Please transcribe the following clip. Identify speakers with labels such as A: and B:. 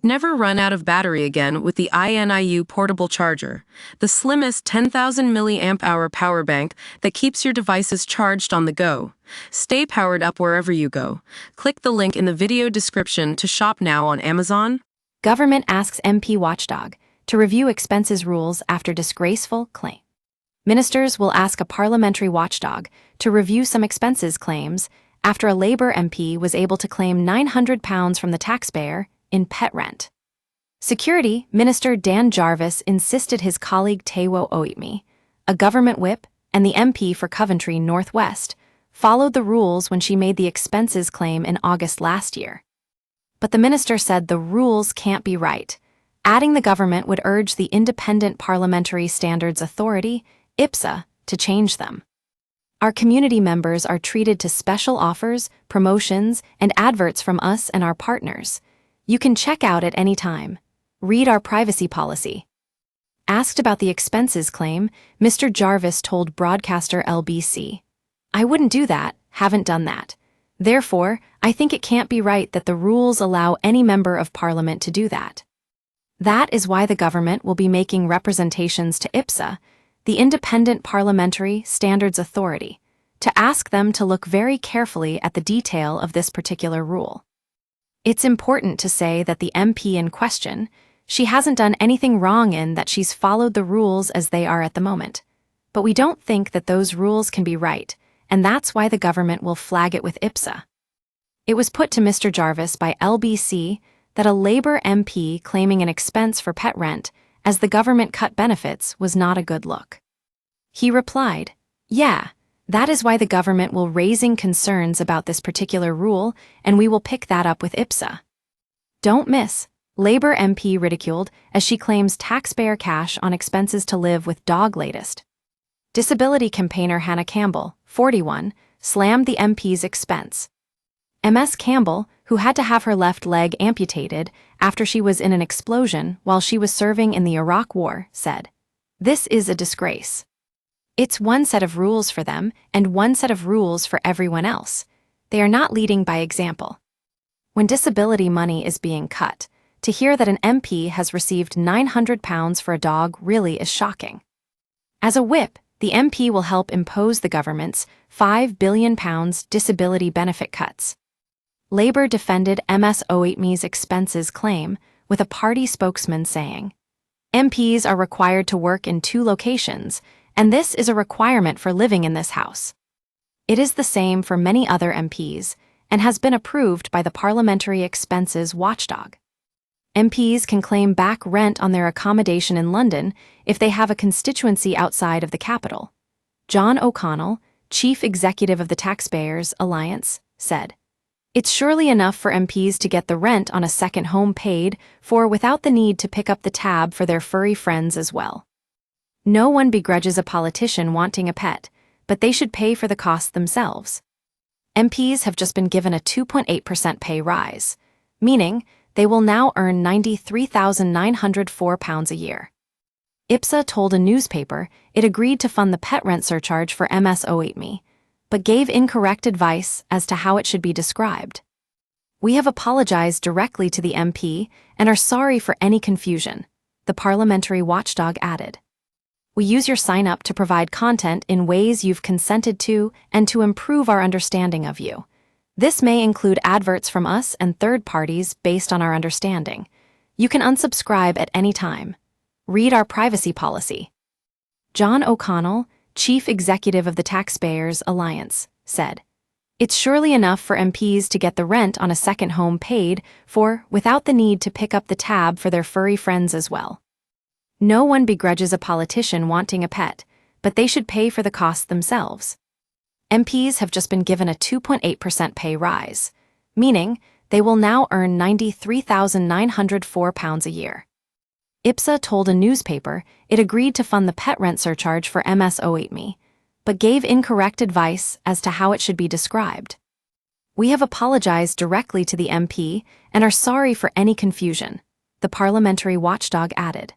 A: Never run out of battery again with the INIU portable charger, the slimmest 10,000 mAh power bank that keeps your devices charged on the go. Stay powered up wherever you go. Click the link in the video description to shop now on Amazon.
B: Government asks MP watchdog to review expenses rules after disgraceful claim. Ministers will ask a parliamentary watchdog to review some expenses claims after a Labour MP was able to claim £900 from the taxpayer in pet rent. Security Minister Dan Jarvis insisted his colleague Taiwo Oitme, a government whip and the MP for Coventry North West, followed the rules when she made the expenses claim in August last year. But the minister said the rules can't be right, adding the government would urge the Independent Parliamentary Standards Authority, IPSA, to change them. Our community members are treated to special offers, promotions, and adverts from us and our partners. You can check out at any time. Read our privacy policy. Asked about the expenses claim, Mr. Jarvis told broadcaster LBC, "I wouldn't do that, haven't done that. Therefore, I think it can't be right that the rules allow any member of parliament to do that." That is why the government will be making representations to IPSA, the Independent Parliamentary Standards Authority, to ask them to look very carefully at the detail of this particular rule. It's important to say that the MP in question, she hasn't done anything wrong in that she's followed the rules as they are at the moment. But we don't think that those rules can be right, and that's why the government will flag it with IPSA. It was put to Mr. Jarvis by LBC that a Labour MP claiming an expense for pet rent as the government cut benefits was not a good look. He replied, "Yeah, that is why the government will raising concerns about this particular rule, and we will pick that up with IPSA." Don't miss, Labour MP ridiculed as she claims taxpayer cash on expenses to live with dog latest. Disability campaigner Hannah Campbell, 41, slammed the MP's expense. MS Campbell, who had to have her left leg amputated after she was in an explosion while she was serving in the Iraq War, said, "This is a disgrace. It's one set of rules for them and one set of rules for everyone else. They are not leading by example." When disability money is being cut, to hear that an MP has received £900 for a dog really is shocking. As a whip, the MP will help impose the government's £5 billion disability benefit cuts. Labour defended MS Oitme's expenses claim, with a party spokesman saying, "MPs are required to work in 2 locations, and this is a requirement for living in this house." It is the same for many other MPs, and has been approved by the Parliamentary Expenses Watchdog. MPs can claim back rent on their accommodation in London if they have a constituency outside of the capital. John O'Connell, Chief Executive of the Taxpayers Alliance, said, "It's surely enough for MPs to get the rent on a second home paid for without the need to pick up the tab for their furry friends as well. No one begrudges a politician wanting a pet, but they should pay for the cost themselves." MPs have just been given a 2.8% pay rise, meaning they will now earn £93,904 a year. IPSA told a newspaper it agreed to fund the pet rent surcharge for MS Oitme, but gave incorrect advice as to how it should be described. "We have apologized directly to the MP and are sorry for any confusion," the parliamentary watchdog added. "We use your sign-up to provide content in ways you've consented to and to improve our understanding of you. This may include adverts from us and third parties based on our understanding. You can unsubscribe at any time. Read our privacy policy." John O'Connell, Chief Executive of the Taxpayers Alliance, said, "It's surely enough for MPs to get the rent on a second home paid for without the need to pick up the tab for their furry friends as well. No one begrudges a politician wanting a pet, but they should pay for the cost themselves." MPs have just been given a 2.8% pay rise, meaning they will now earn £93,904 a year. IPSA told a newspaper it agreed to fund the pet rent surcharge for MS Oitme, but gave incorrect advice as to how it should be described. "We have apologized directly to the MP and are sorry for any confusion," the parliamentary watchdog added.